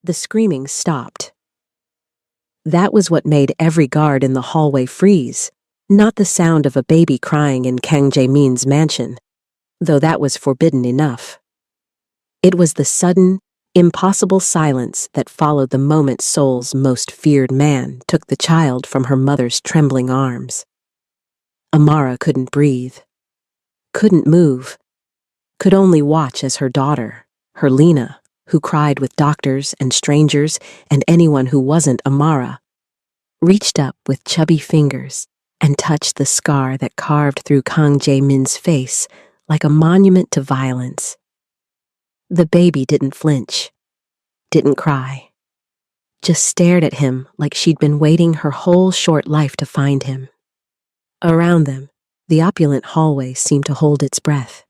The screaming stopped. That was what made every guard in the hallway freeze, not the sound of a baby crying in Kang Jae-min's mansion, though that was forbidden enough. It was the sudden, impossible silence that followed the moment Seoul's most feared man took the child from her mother's trembling arms. Amara couldn't breathe, couldn't move, could only watch as her daughter, her Lena, who cried with doctors and strangers and anyone who wasn't Amara, reached up with chubby fingers and touched the scar that carved through Kang Jae-min's face like a monument to violence. The baby didn't flinch, didn't cry, just stared at him like she'd been waiting her whole short life to find him. Around them, the opulent hallway seemed to hold its breath.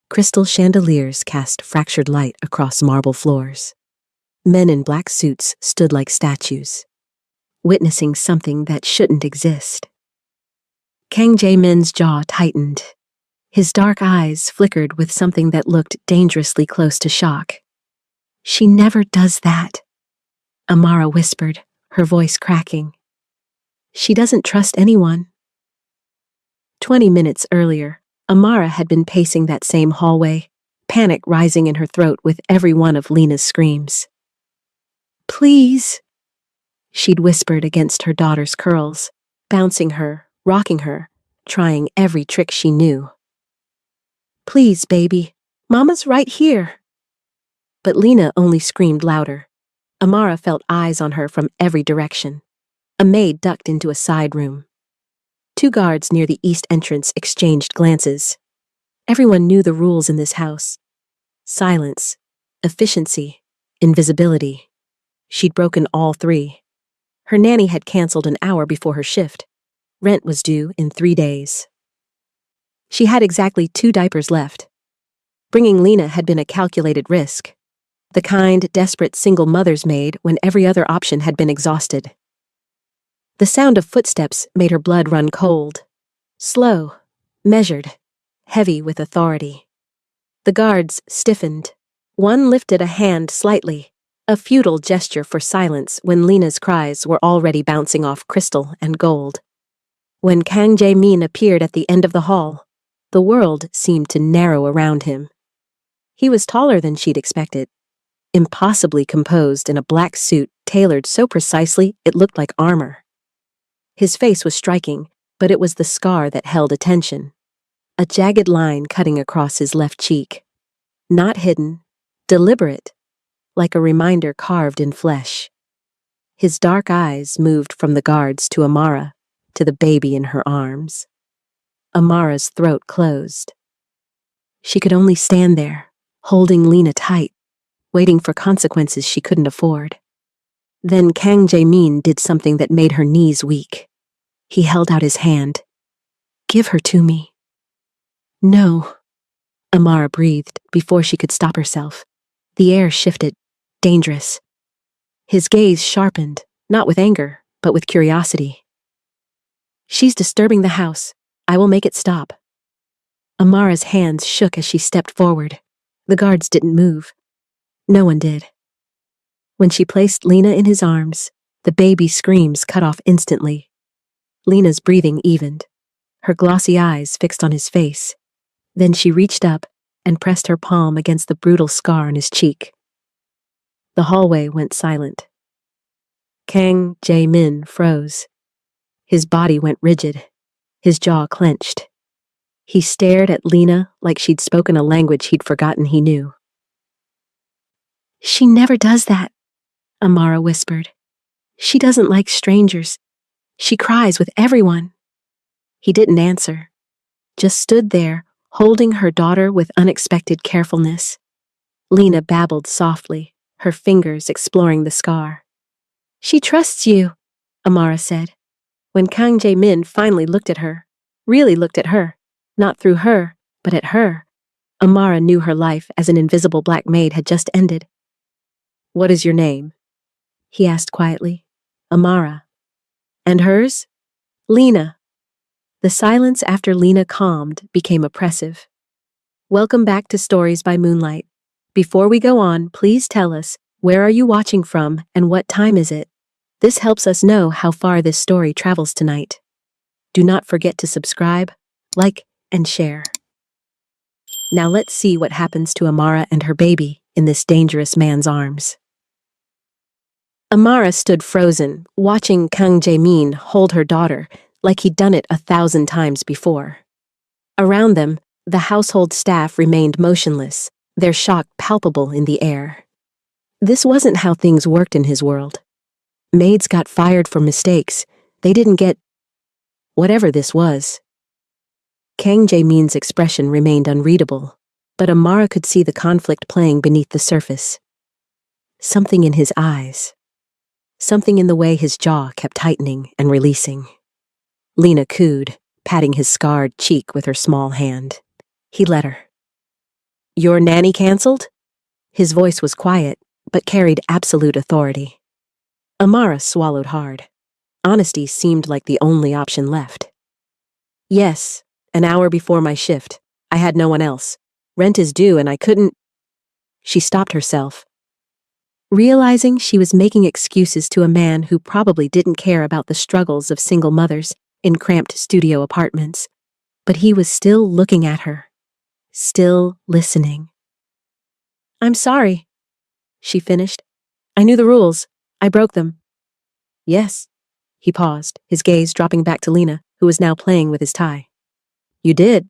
Crystal chandeliers cast fractured light across marble floors. Men in black suits stood like statues, witnessing something that shouldn't exist. Kang Jae-min's jaw tightened. His dark eyes flickered with something that looked dangerously close to shock. "She never does that," Amara whispered, her voice cracking. "She doesn't trust anyone." 20 minutes earlier, Amara had been pacing that same hallway, panic rising in her throat with every one of Lena's screams. "Please," she'd whispered against her daughter's curls, bouncing her, rocking her, trying every trick she knew. "Please, baby, Mama's right here." But Lena only screamed louder. Amara felt eyes on her from every direction. A maid ducked into a side room. 2 guards near the east entrance exchanged glances. Everyone knew the rules in this house. Silence, efficiency, invisibility. She'd broken all 3. Her nanny had canceled an hour before her shift. Rent was due in 3 days. She had exactly 2 diapers left. Bringing Lena had been a calculated risk, the kind desperate single mother's maid when every other option had been exhausted. The sound of footsteps made her blood run cold. Slow, measured, heavy with authority. The guards stiffened. One lifted a hand slightly, a futile gesture for silence when Lena's cries were already bouncing off crystal and gold. When Kang Jae-min appeared at the end of the hall, the world seemed to narrow around him. He was taller than she'd expected, impossibly composed in a black suit tailored so precisely it looked like armor. His face was striking, but it was the scar that held attention. A jagged line cutting across his left cheek. Not hidden, deliberate, like a reminder carved in flesh. His dark eyes moved from the guards to Amara, to the baby in her arms. Amara's throat closed. She could only stand there, holding Lena tight, waiting for consequences she couldn't afford. Then Kang Jae-min did something that made her knees weak. He held out his hand. "Give her to me." "No," Amara breathed before she could stop herself. The air shifted, dangerous. His gaze sharpened, not with anger, but with curiosity. "She's disturbing the house. I will make it stop." Amara's hands shook as she stepped forward. The guards didn't move. No one did. When she placed Lena in his arms, the baby's screams cut off instantly. Lena's breathing evened, her glossy eyes fixed on his face. Then she reached up and pressed her palm against the brutal scar on his cheek. The hallway went silent. Kang Jae-min froze. His body went rigid, his jaw clenched. He stared at Lena like she'd spoken a language he'd forgotten he knew. "She never does that," Amara whispered. "She doesn't like strangers. She cries with everyone." He didn't answer, just stood there, holding her daughter with unexpected carefulness. Lena babbled softly, her fingers exploring the scar. "She trusts you," Amara said. When Kang Jae-min finally looked at her, really looked at her, not through her, but at her, Amara knew her life as an invisible black maid had just ended. "What is your name?" he asked quietly. "Amara." "And hers?" "Lena." The silence after Lena calmed became oppressive. "Welcome back to Stories by Moonlight. Before we go on, please tell us, Where are you watching from, and what time is it? This helps us know how far this story travels tonight. Do not forget to subscribe, like, and share. Now let's see what happens to Amara and her baby in this dangerous man's arms. Amara stood frozen, watching Kang Jae-min hold her daughter like he'd done it 1,000 times before. Around them, the household staff remained motionless, their shock palpable in the air. This wasn't how things worked in his world. Maids got fired for mistakes. They didn't get whatever this was. Kang Jae-min's expression remained unreadable, but Amara could see the conflict playing beneath the surface. Something in his eyes. Something in the way his jaw kept tightening and releasing. Lena cooed, patting his scarred cheek with her small hand. He let her. Your nanny canceled? His voice was quiet, but carried absolute authority. Amara swallowed hard. Honesty seemed like the only option left. Yes, an hour before my shift. I had no one else. Rent is due and I couldn't. She stopped herself, realizing she was making excuses to a man who probably didn't care about the struggles of single mothers in cramped studio apartments. But he was still looking at her, still listening. I'm sorry, she finished. I knew the rules. I broke them. Yes. He paused, his gaze dropping back to Lena, who was now playing with his tie. You did.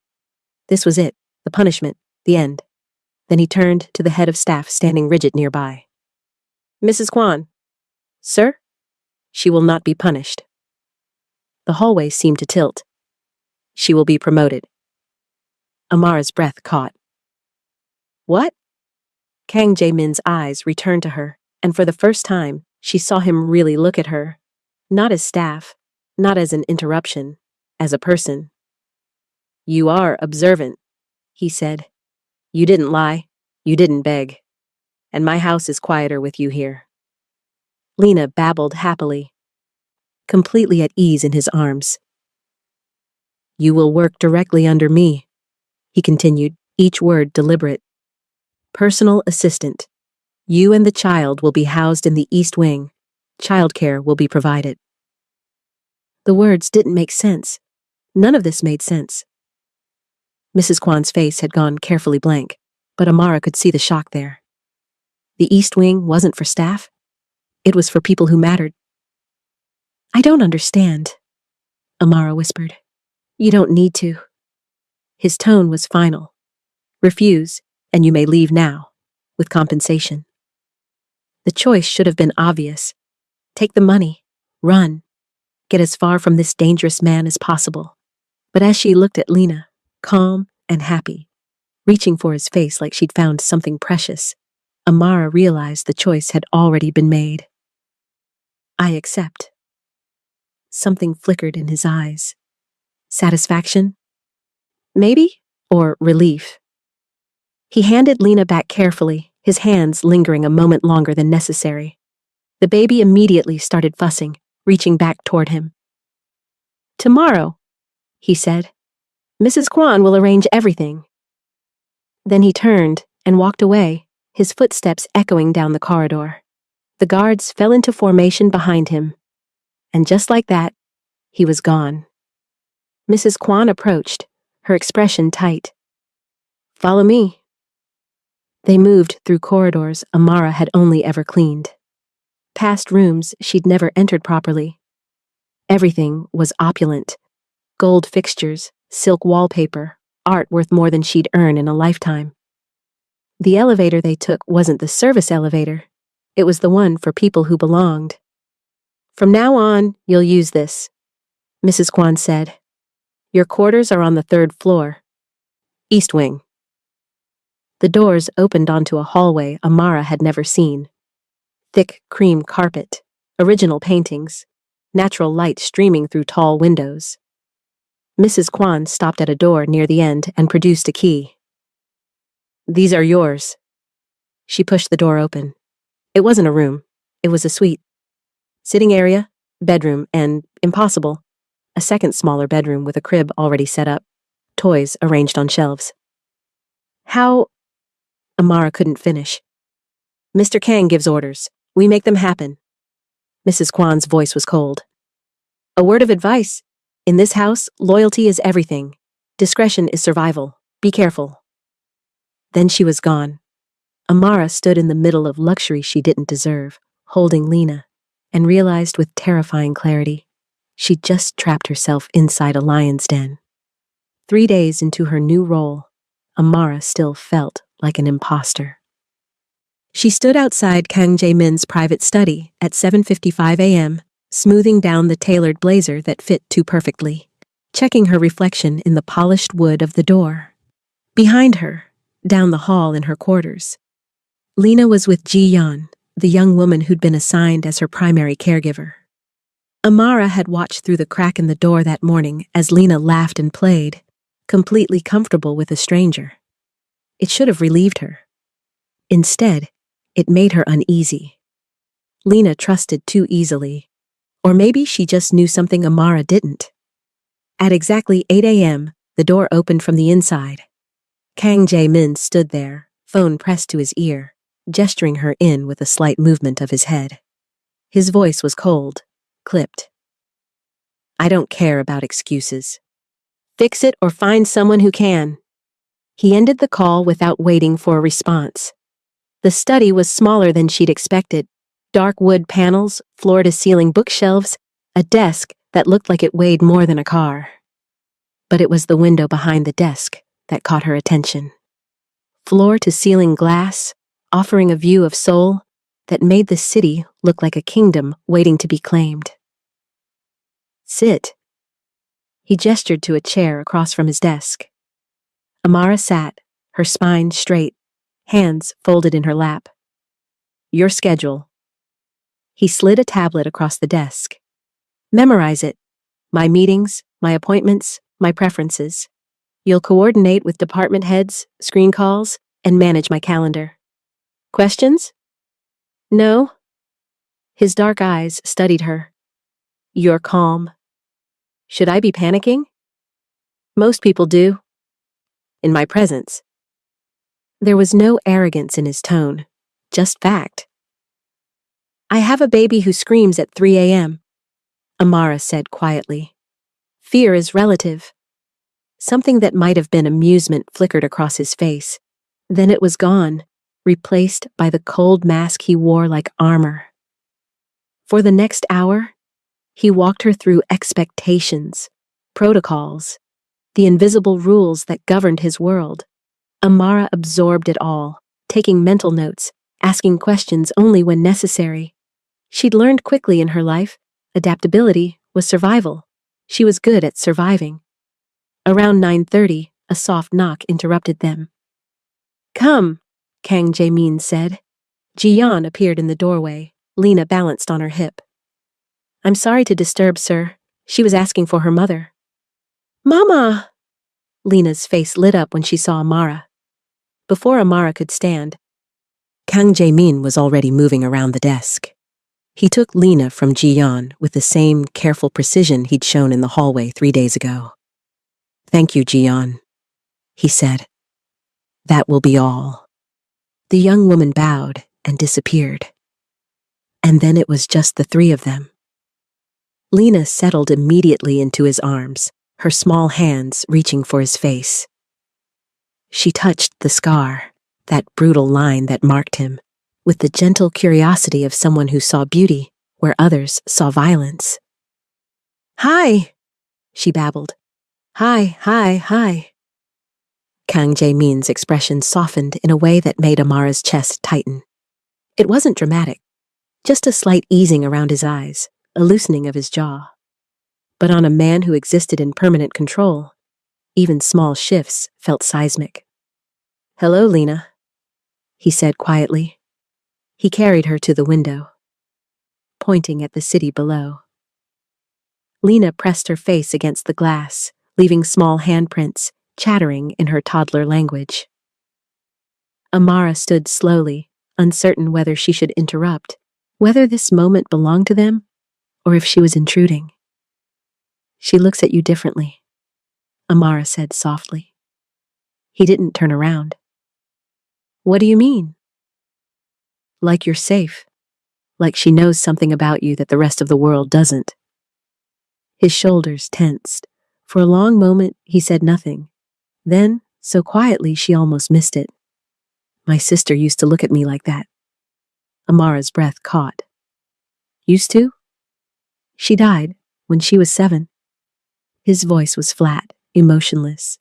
This was it, the punishment, the end. Then he turned to the head of staff standing rigid nearby. Mrs. Kwan. Sir? She will not be punished. The hallway seemed to tilt. She will be promoted. Amara's breath caught. What? Kang Jae-min's eyes returned to her, and for the first time, she saw him really look at her. Not as staff, not as an interruption, as a person. You are observant, he said. You didn't lie. You didn't beg. And my house is quieter with you here. Lena babbled happily, completely at ease in his arms. You will work directly under me, he continued, each word deliberate. Personal assistant. You and the child will be housed in the East Wing. Childcare will be provided. The words didn't make sense. None of this made sense. Mrs. Kwan's face had gone carefully blank, but Amara could see the shock there. The East Wing wasn't for staff. It was for people who mattered. I don't understand, Amara whispered. You don't need to. His tone was final. Refuse, and you may leave now, with compensation. The choice should have been obvious. Take the money, run, get as far from this dangerous man as possible. But as she looked at Lena, calm and happy, reaching for his face like she'd found something precious, Amara realized the choice had already been made. I accept. Something flickered in his eyes. Satisfaction? Maybe? Or relief? He handed Lena back carefully, his hands lingering a moment longer than necessary. The baby immediately started fussing, reaching back toward him. Tomorrow, he said. Mrs. Kwan will arrange everything. Then he turned and walked away, his footsteps echoing down the corridor. The guards fell into formation behind him. And just like that, he was gone. Mrs. Kwan approached, her expression tight. Follow me. They moved through corridors Amara had only ever cleaned. Past rooms she'd never entered properly. Everything was opulent. Gold fixtures, silk wallpaper, art worth more than she'd earn in a lifetime. The elevator they took wasn't the service elevator. It was the one for people who belonged. From now on, you'll use this, Mrs. Kwan said. Your quarters are on the 3rd floor. East Wing. The doors opened onto a hallway Amara had never seen. Thick cream carpet, original paintings, natural light streaming through tall windows. Mrs. Kwan stopped at a door near the end and produced a key. These are yours. She pushed the door open. It wasn't a room. It was a suite. Sitting area, bedroom, and, impossible, a second smaller bedroom with a crib already set up, toys arranged on shelves. How? Amara couldn't finish. Mr. Kang gives orders. We make them happen. Mrs. Kwan's voice was cold. A word of advice. In this house, loyalty is everything. Discretion is survival. Be careful. Then she was gone. Amara stood in the middle of luxury she didn't deserve, holding Lena, and realized with terrifying clarity, she'd just trapped herself inside a lion's den. 3 days into her new role, Amara still felt like an imposter. She stood outside Kang Jae-min's private study at 7:55 a.m., smoothing down the tailored blazer that fit too perfectly, checking her reflection in the polished wood of the door. Behind her, down the hall in her quarters, Lena was with Ji-yeon, the young woman who'd been assigned as her primary caregiver. Amara had watched through the crack in the door that morning as Lena laughed and played, completely comfortable with a stranger. It should have relieved her. Instead, it made her uneasy. Lena trusted too easily. Or maybe she just knew something Amara didn't. At exactly 8 a.m., the door opened from the inside. Kang Jae-min stood there, phone pressed to his ear, gesturing her in with a slight movement of his head. His voice was cold, clipped. I don't care about excuses. Fix it or find someone who can. He ended the call without waiting for a response. The study was smaller than she'd expected. Dark wood panels, floor-to-ceiling bookshelves, a desk that looked like it weighed more than a car. But it was the window behind the desk that caught her attention. Floor-to-ceiling glass, offering a view of Seoul that made the city look like a kingdom waiting to be claimed. Sit. He gestured to a chair across from his desk. Amara sat, her spine straight, hands folded in her lap. Your schedule. He slid a tablet across the desk. Memorize it. My meetings, my appointments, my preferences. You'll coordinate with department heads, screen calls, and manage my calendar. Questions? No? His dark eyes studied her. You're calm. Should I be panicking? Most people do. In my presence. There was no arrogance in his tone, just fact. I have a baby who screams at 3 a.m., Amara said quietly. Fear is relative. Something that might have been amusement flickered across his face. Then it was gone, replaced by the cold mask he wore like armor. For the next hour, he walked her through expectations, protocols, the invisible rules that governed his world. Amara absorbed it all, taking mental notes, asking questions only when necessary. She'd learned quickly in her life, adaptability was survival. She was good at surviving. Around 9:30, a soft knock interrupted them. Come, Kang Jae-min said. Ji-yeon appeared in the doorway, Lena balanced on her hip. I'm sorry to disturb, sir. She was asking for her mother. Mama! Lena's face lit up when she saw Amara. Before Amara could stand, Kang Jae-min was already moving around the desk. He took Lena from Ji-yeon with the same careful precision he'd shown in the hallway 3 days ago. Thank you, Ji-yeon, he said. That will be all. The young woman bowed and disappeared. And then it was just the three of them. Lena settled immediately into his arms, her small hands reaching for his face. She touched the scar, that brutal line that marked him, with the gentle curiosity of someone who saw beauty where others saw violence. Hi, she babbled. Hi, hi, hi. Kang Jae-min's expression softened in a way that made Amara's chest tighten. It wasn't dramatic, just a slight easing around his eyes, a loosening of his jaw. But on a man who existed in permanent control, even small shifts felt seismic. Hello, Lena, he said quietly. He carried her to the window, pointing at the city below. Lena pressed her face against the glass, leaving small handprints, chattering in her toddler language. Amara stood slowly, uncertain whether she should interrupt, whether this moment belonged to them, or if she was intruding. She looks at you differently, Amara said softly. He didn't turn around. What do you mean? Like you're safe. Like she knows something about you that the rest of the world doesn't. His shoulders tensed. For a long moment, he said nothing. Then, so quietly she almost missed it. My sister used to look at me like that. Amara's breath caught. Used to? She died when she was 7. His voice was flat, emotionless,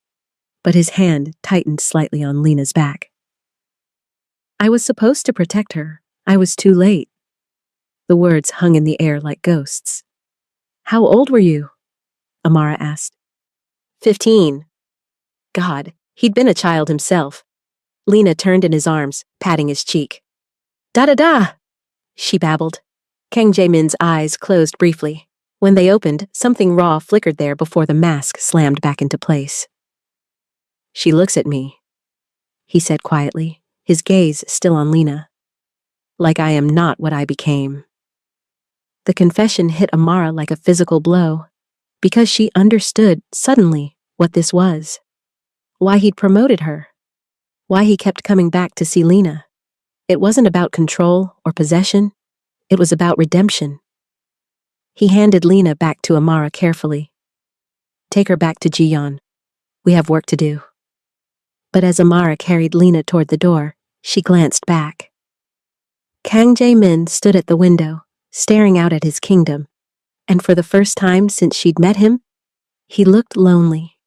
but his hand tightened slightly on Lena's back. I was supposed to protect her. I was too late. The words hung in the air like ghosts. How old were you? Amara asked. 15. God, he'd been a child himself. Lena turned in his arms, patting his cheek. Da-da-da, she babbled. Kang Jae-min's eyes closed briefly. When they opened, something raw flickered there before the mask slammed back into place. She looks at me, he said quietly, his gaze still on Lena. Like I am not what I became. The confession hit Amara like a physical blow, because she understood, suddenly, what this was. Why he'd promoted her. Why he kept coming back to see Lena. It wasn't about control or possession. It was about redemption. He handed Lena back to Amara carefully. Take her back to Jiyeon. We have work to do. But as Amara carried Lena toward the door, she glanced back. Kang Jae-min stood at the window, staring out at his kingdom, and for the first time since she'd met him, he looked lonely.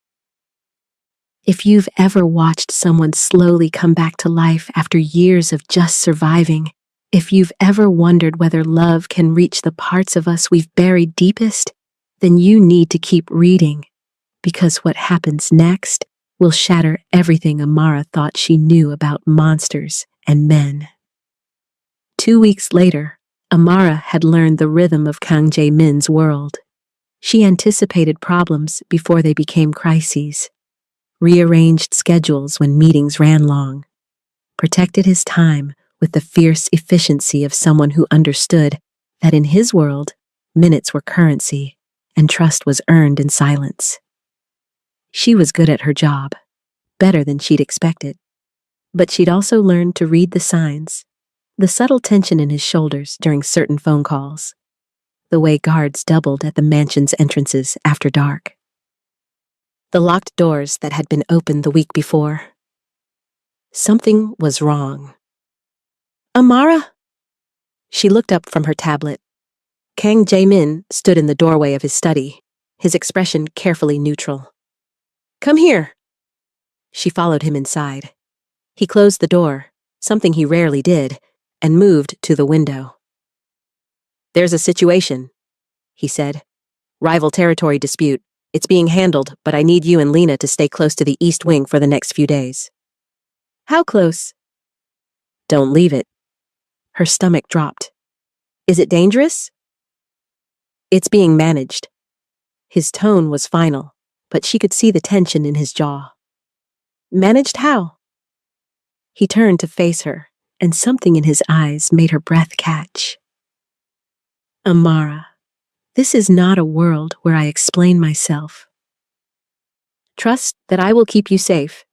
If you've ever watched someone slowly come back to life after years of just surviving, if you've ever wondered whether love can reach the parts of us we've buried deepest, then you need to keep reading, because what happens next will shatter everything Amara thought she knew about monsters and men. 2 weeks later, Amara had learned the rhythm of Kang Jae-min's world. She anticipated problems before they became crises, rearranged schedules when meetings ran long, protected his time with the fierce efficiency of someone who understood that in his world, minutes were currency and trust was earned in silence. She was good at her job, better than she'd expected. But she'd also learned to read the signs, the subtle tension in his shoulders during certain phone calls, the way guards doubled at the mansion's entrances after dark, the locked doors that had been opened the week before. Something was wrong. Amara? She looked up from her tablet. Kang Jae-min stood in the doorway of his study, his expression carefully neutral. Come here. She followed him inside. He closed the door, something he rarely did, and moved to the window. There's a situation, he said. Rival territory dispute. It's being handled, but I need you and Lena to stay close to the East Wing for the next few days. How close? Don't leave it. Her stomach dropped. Is it dangerous? It's being managed. His tone was final, but she could see the tension in his jaw. Managed how? He turned to face her, and something in his eyes made her breath catch. Amara, this is not a world where I explain myself. Trust that I will keep you safe.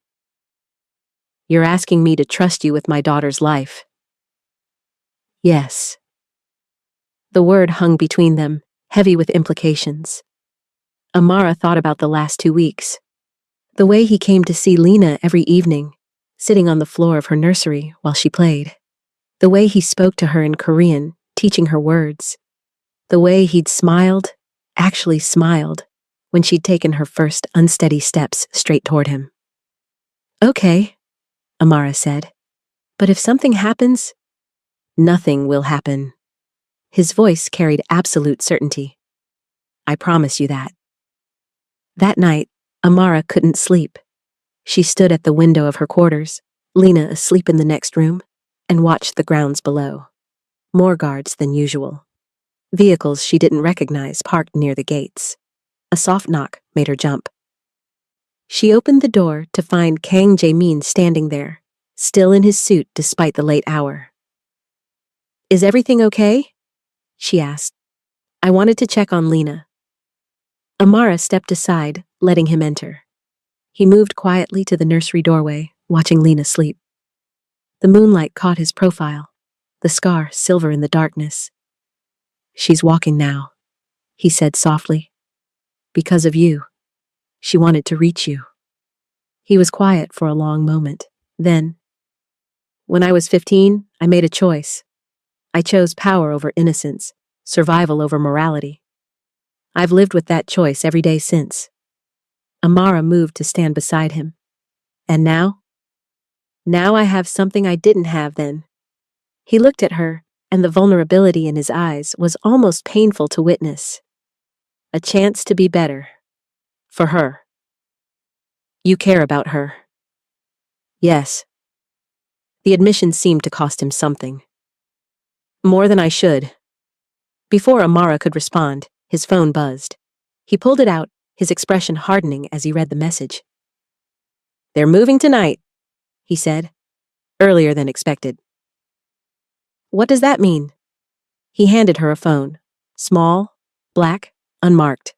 You're asking me to trust you with my daughter's life. Yes. The word hung between them, heavy with implications. Amara thought about the last 2 weeks. The way he came to see Lena every evening, sitting on the floor of her nursery while she played. The way he spoke to her in Korean, teaching her words. The way he'd smiled, actually smiled, when she'd taken her first unsteady steps straight toward him. Okay, Amara said. But if something happens, nothing will happen. His voice carried absolute certainty. I promise you that. That night, Amara couldn't sleep. She stood at the window of her quarters, Lena asleep in the next room, and watched the grounds below. More guards than usual. Vehicles she didn't recognize parked near the gates. A soft knock made her jump. She opened the door to find Kang Jae-min standing there, still in his suit despite the late hour. Is everything okay? She asked. I wanted to check on Lena. Amara stepped aside, letting him enter. He moved quietly to the nursery doorway, watching Lena sleep. The moonlight caught his profile, the scar silver in the darkness. "She's walking now," he said softly. "Because of you. She wanted to reach you." He was quiet for a long moment. Then, "When I was 15, I made a choice. I chose power over innocence, survival over morality. I've lived with that choice every day since." Amara moved to stand beside him. "And now? Now I have something I didn't have then." He looked at her, and the vulnerability in his eyes was almost painful to witness. "A chance to be better. For her." "You care about her?" "Yes." The admission seemed to cost him something. "More than I should." Before Amara could respond, his phone buzzed. He pulled it out, his expression hardening as he read the message. "They're moving tonight," he said, earlier than expected. "What does that mean?" He handed her a phone. Small, black, unmarked.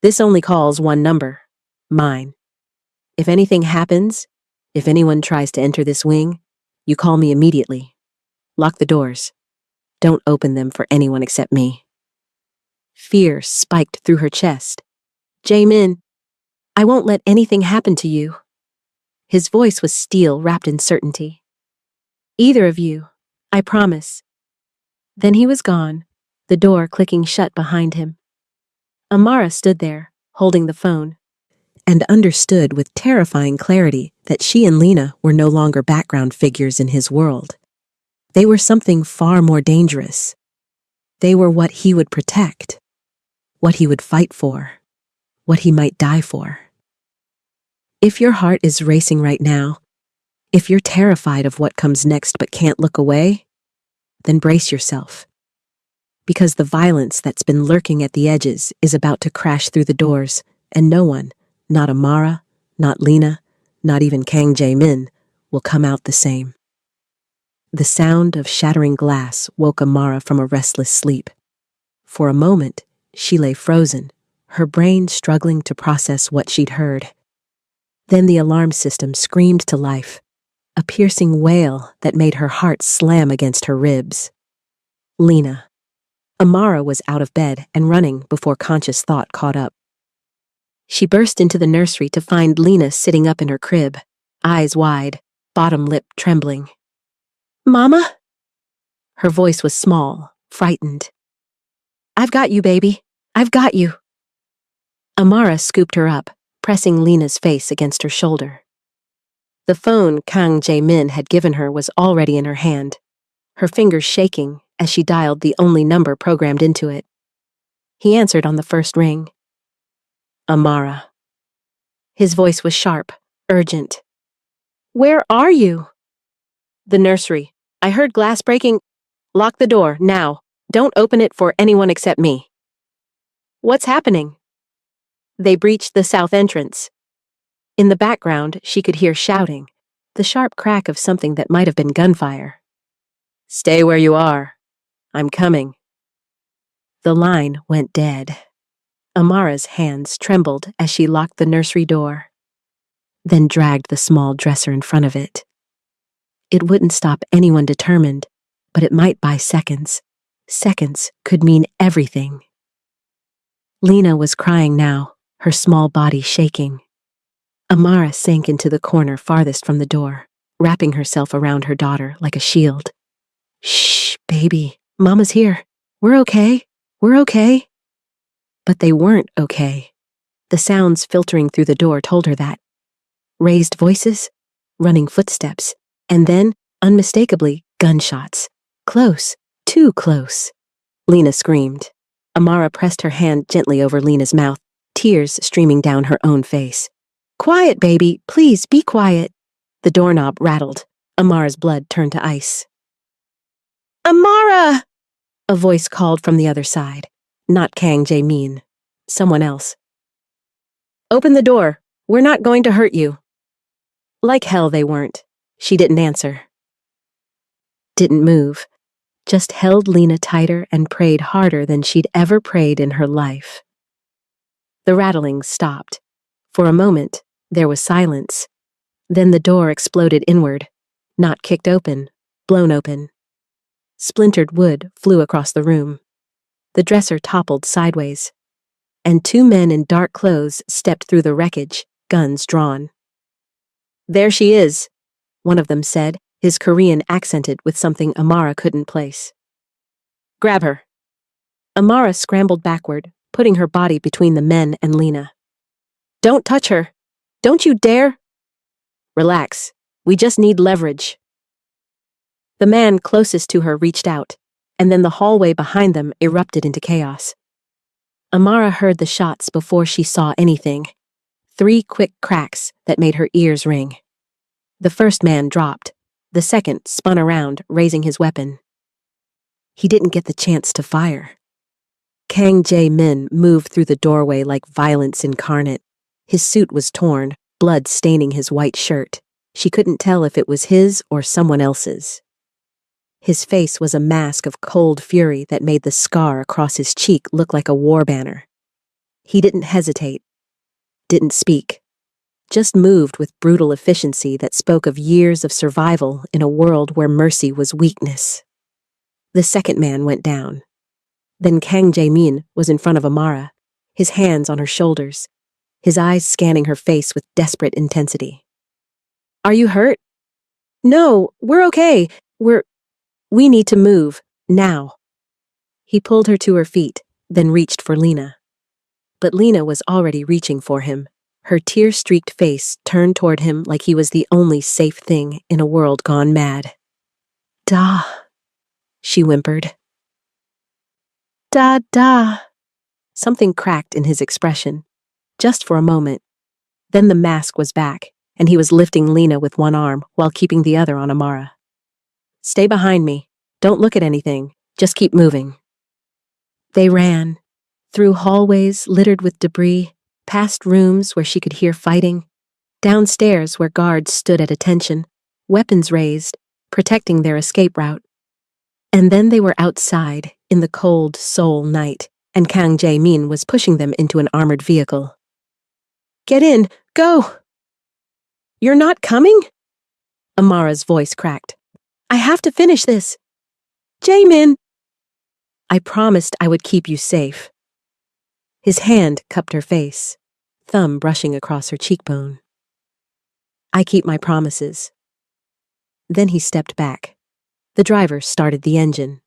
"This only calls one number. Mine. If anything happens, if anyone tries to enter this wing, you call me immediately. Lock the doors. Don't open them for anyone except me." Fear spiked through her chest. "Jaemin, I won't let anything happen to you." His voice was steel wrapped in certainty. "Either of you. I promise." Then he was gone, the door clicking shut behind him. Amara stood there, holding the phone, and understood with terrifying clarity that she and Lena were no longer background figures in his world. They were something far more dangerous. They were what he would protect, what he would fight for, what he might die for. If your heart is racing right now, if you're terrified of what comes next but can't look away, then brace yourself. Because the violence that's been lurking at the edges is about to crash through the doors, and no one, not Amara, not Lena, not even Kang Jae-min, will come out the same. The sound of shattering glass woke Amara from a restless sleep. For a moment, she lay frozen, her brain struggling to process what she'd heard. Then the alarm system screamed to life, a piercing wail that made her heart slam against her ribs. Lena. Amara was out of bed and running before conscious thought caught up. She burst into the nursery to find Lena sitting up in her crib, eyes wide, bottom lip trembling. "Mama?" Her voice was small, frightened. "I've got you, baby. I've got you." Amara scooped her up, pressing Lena's face against her shoulder. The phone Kang Jae-min had given her was already in her hand, her fingers shaking as she dialed the only number programmed into it. He answered on the first ring. "Amara." His voice was sharp, urgent. "Where are you?" "The nursery. I heard glass breaking." "Lock the door, now. Don't open it for anyone except me." "What's happening?" "They breached the south entrance." In the background, she could hear shouting, the sharp crack of something that might have been gunfire. "Stay where you are. I'm coming." The line went dead. Amara's hands trembled as she locked the nursery door, then dragged the small dresser in front of it. It wouldn't stop anyone determined, but it might buy seconds. Seconds could mean everything. Lena was crying now, her small body shaking. Amara sank into the corner farthest from the door, wrapping herself around her daughter like a shield. "Shh, baby, Mama's here. We're okay. We're okay." But they weren't okay. The sounds filtering through the door told her that. Raised voices, running footsteps, and then, unmistakably, gunshots. Close, too close. Lena screamed. Amara pressed her hand gently over Lena's mouth, tears streaming down her own face. "Quiet, baby, please be quiet." The doorknob rattled. Amara's blood turned to ice. "Amara!" A voice called from the other side. Not Kang Jae-min. Someone else. "Open the door. We're not going to hurt you." Like hell they weren't. She didn't answer. Didn't move. Just held Lena tighter and prayed harder than she'd ever prayed in her life. The rattling stopped. For a moment, there was silence. Then the door exploded inward. Not kicked open, blown open. Splintered wood flew across the room. The dresser toppled sideways, and two men in dark clothes stepped through the wreckage, guns drawn. "There she is," one of them said, his Korean accented with something Amara couldn't place. "Grab her." Amara scrambled backward, putting her body between the men and Lena. "Don't touch her! Don't you dare!" "Relax. We just need leverage." The man closest to her reached out, and then the hallway behind them erupted into chaos. Amara heard the shots before she saw anything. 3 quick cracks that made her ears ring. The first man dropped. The second spun around, raising his weapon. He didn't get the chance to fire. Kang Jae-min moved through the doorway like violence incarnate. His suit was torn, blood staining his white shirt. She couldn't tell if it was his or someone else's. His face was a mask of cold fury that made the scar across his cheek look like a war banner. He didn't hesitate, didn't speak, just moved with brutal efficiency that spoke of years of survival in a world where mercy was weakness. The second man went down. Then Kang Jae-min was in front of Amara, his hands on her shoulders, his eyes scanning her face with desperate intensity. "Are you hurt?" "No, we're okay. We need to move, now." He pulled her to her feet, then reached for Lena. But Lena was already reaching for him, her tear-streaked face turned toward him like he was the only safe thing in a world gone mad. "Da," she whimpered. "Da, da." Something cracked in his expression, just for a moment. Then the mask was back, and he was lifting Lena with one arm while keeping the other on Amara. "Stay behind me. Don't look at anything. Just keep moving." They ran, through hallways littered with debris, past rooms where she could hear fighting, downstairs where guards stood at attention, weapons raised, protecting their escape route. And then they were outside, in the cold Seoul night, and Kang Jae-min was pushing them into an armored vehicle. "Get in! Go!" "You're not coming?" Amara's voice cracked. "I have to finish this. Jae-min!" "I promised I would keep you safe." His hand cupped her face, thumb brushing across her cheekbone. "I keep my promises." Then he stepped back. The driver started the engine.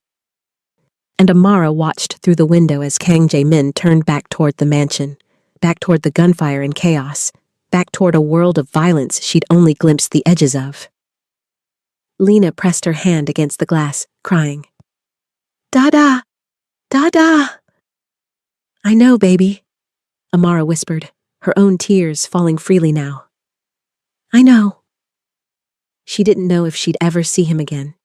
And Amara watched through the window as Kang Jae-min turned back toward the mansion, back toward the gunfire and chaos, back toward a world of violence she'd only glimpsed the edges of. Lena pressed her hand against the glass, crying. "Dada! Dada!" "I know, baby," Amara whispered, her own tears falling freely now. "I know." She didn't know if she'd ever see him again.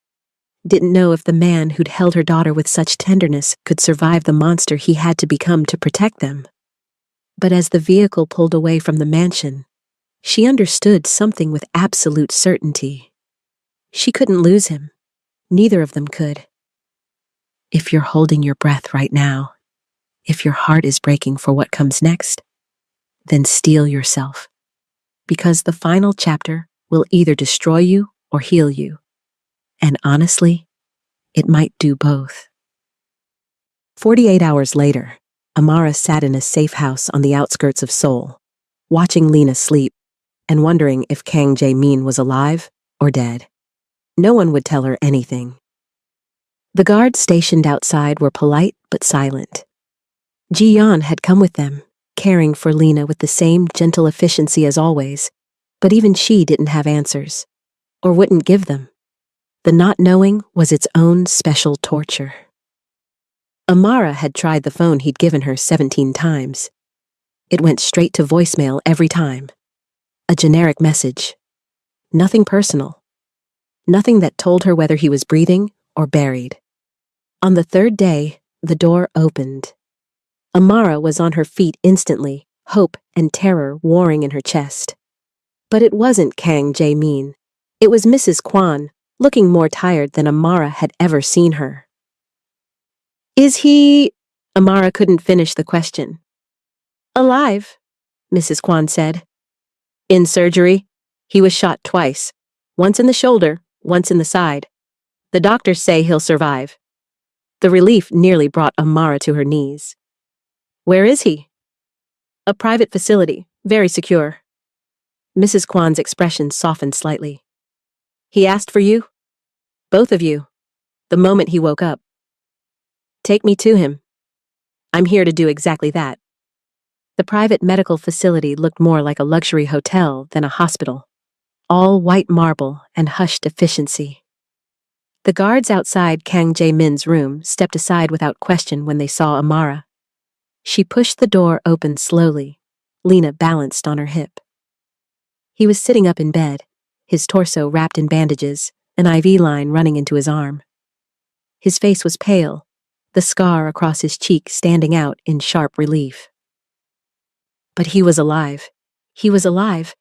Didn't know if the man who'd held her daughter with such tenderness could survive the monster he had to become to protect them. But as the vehicle pulled away from the mansion, she understood something with absolute certainty. She couldn't lose him. Neither of them could. If you're holding your breath right now, if your heart is breaking for what comes next, then steel yourself. Because the final chapter will either destroy you or heal you. And honestly, it might do both. 48 hours later, Amara sat in a safe house on the outskirts of Seoul, watching Lena sleep and wondering if Kang Jae-min was alive or dead. No one would tell her anything. The guards stationed outside were polite but silent. Ji-yeon had come with them, caring for Lena with the same gentle efficiency as always, but even she didn't have answers, or wouldn't give them. The not knowing was its own special torture. Amara had tried the phone he'd given her 17 times. It went straight to voicemail every time. A generic message. Nothing personal. Nothing that told her whether he was breathing or buried. On the third day, the door opened. Amara was on her feet instantly, hope and terror warring in her chest. But it wasn't Kang Jae-min. It was Mrs. Kwan, looking more tired than Amara had ever seen her. "Is he—" Amara couldn't finish the question. "Alive," Mrs. Kwan said. "In surgery. He was shot twice. Once in the shoulder, once in the side. The doctors say he'll survive. The relief nearly brought Amara to her knees. Where is he? A private facility, very secure. Mrs. Kwan's expression softened slightly. He asked for you? Both of you. The moment he woke up. Take me to him. I'm here to do exactly that. The private medical facility looked more like a luxury hotel than a hospital. All white marble and hushed efficiency. The guards outside Kang Jae-min's room stepped aside without question when they saw Amara. She pushed the door open slowly, Lena balanced on her hip. He was sitting up in bed, his torso wrapped in bandages, an IV line running into his arm. His face was pale, the scar across his cheek standing out in sharp relief. But he was alive. He was alive.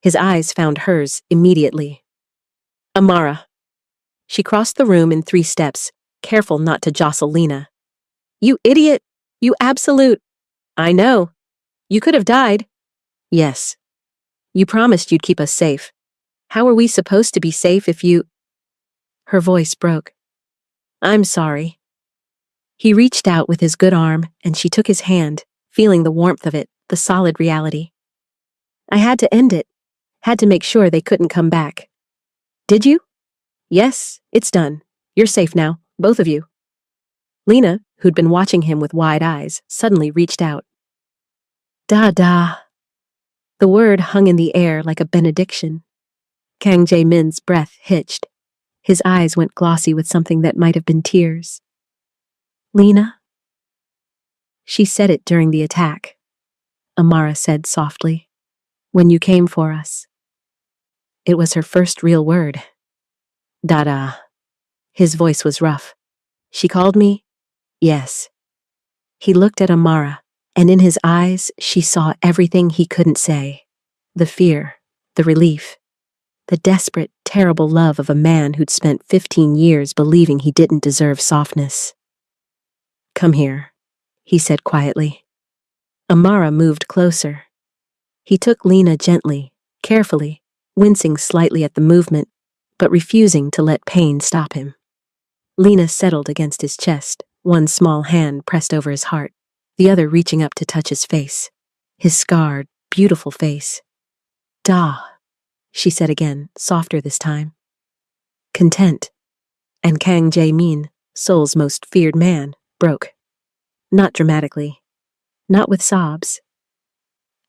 His eyes found hers immediately. Amara. She crossed the room in 3 steps, careful not to jostle Lena. You idiot! You absolute! I know. You could have died. Yes. You promised you'd keep us safe. How are we supposed to be safe if you... Her voice broke. I'm sorry. He reached out with his good arm, and she took his hand, feeling the warmth of it, the solid reality. I had to end it. Had to make sure they couldn't come back. Did you? Yes, it's done. You're safe now, both of you. Lena, who'd been watching him with wide eyes, suddenly reached out. Da-da. The word hung in the air like a benediction. Kang Jae-min's breath hitched. His eyes went glossy with something that might have been tears. Lena? She said it during the attack. Amara said softly. When you came for us. It was her first real word. Da-da. His voice was rough. She called me? Yes. He looked at Amara, and in his eyes she saw everything he couldn't say. The fear, the relief, the desperate, terrible love of a man who'd spent 15 years believing he didn't deserve softness. Come here, he said quietly. Amara moved closer. He took Lena gently, carefully, wincing slightly at the movement, but refusing to let pain stop him. Lena settled against his chest, one small hand pressed over his heart, the other reaching up to touch his face. His scarred, beautiful face. Da, she said again, softer this time. Content. And Kang Jae-min, Seoul's most feared man, broke. Not dramatically. Not with sobs.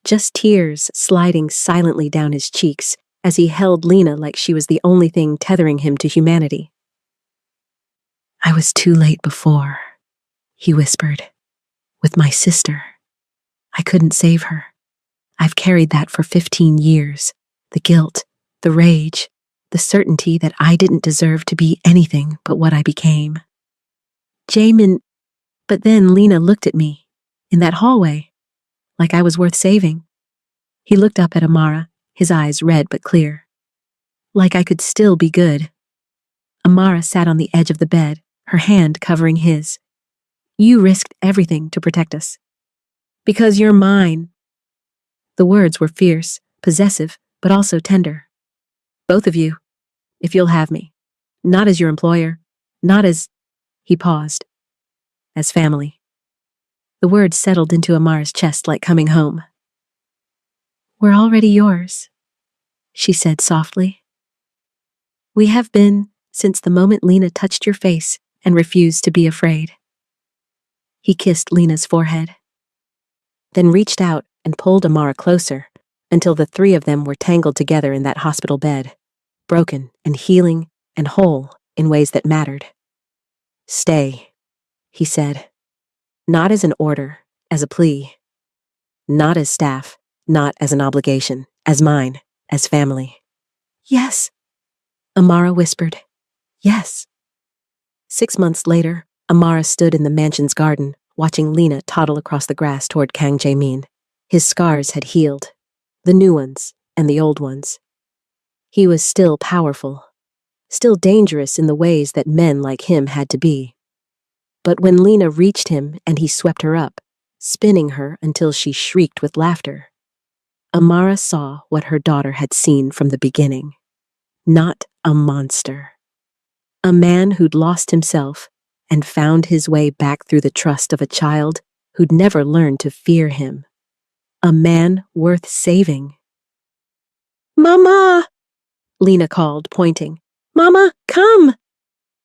Just tears sliding silently down his cheeks as he held Lena like she was the only thing tethering him to humanity. I was too late before, he whispered. With my sister. I couldn't save her. I've carried that for 15 years. The guilt, the rage, the certainty that I didn't deserve to be anything but what I became. Jaemin, but then Lena looked at me, in that hallway, like I was worth saving. He looked up at Amara, his eyes red but clear. Like I could still be good. Amara sat on the edge of the bed, her hand covering his. You risked everything to protect us. Because you're mine. The words were fierce, possessive, but also tender. Both of you, if you'll have me. Not as your employer, not as... He paused. As family. The words settled into Amara's chest like coming home. We're already yours, she said softly. We have been since the moment Lena touched your face and refused to be afraid. He kissed Lena's forehead, then reached out and pulled Amara closer until the 3 of them were tangled together in that hospital bed, broken and healing and whole in ways that mattered. Stay, he said. Not as an order, as a plea. Not as staff, not as an obligation, as mine, as family. Yes, Amara whispered. Yes. 6 months later, Amara stood in the mansion's garden, watching Lena toddle across the grass toward Kang Jae-min. His scars had healed, the new ones and the old ones. He was still powerful, still dangerous in the ways that men like him had to be. But when Lena reached him and he swept her up, spinning her until she shrieked with laughter, Amara saw what her daughter had seen from the beginning. Not a monster. A man who'd lost himself and found his way back through the trust of a child who'd never learned to fear him. A man worth saving. Mama! Lena called, pointing. Mama, come!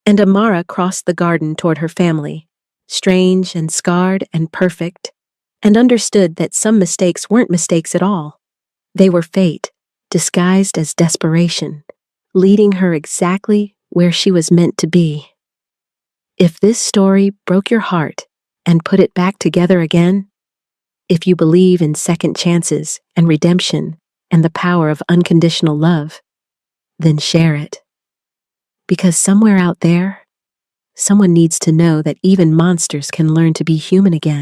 And Amara crossed the garden toward her family, strange and scarred and perfect, and understood that some mistakes weren't mistakes at all. They were fate, disguised as desperation, leading her exactly where she was meant to be. If this story broke your heart and put it back together again, if you believe in second chances and redemption and the power of unconditional love, then share it. Because somewhere out there, someone needs to know that even monsters can learn to be human again.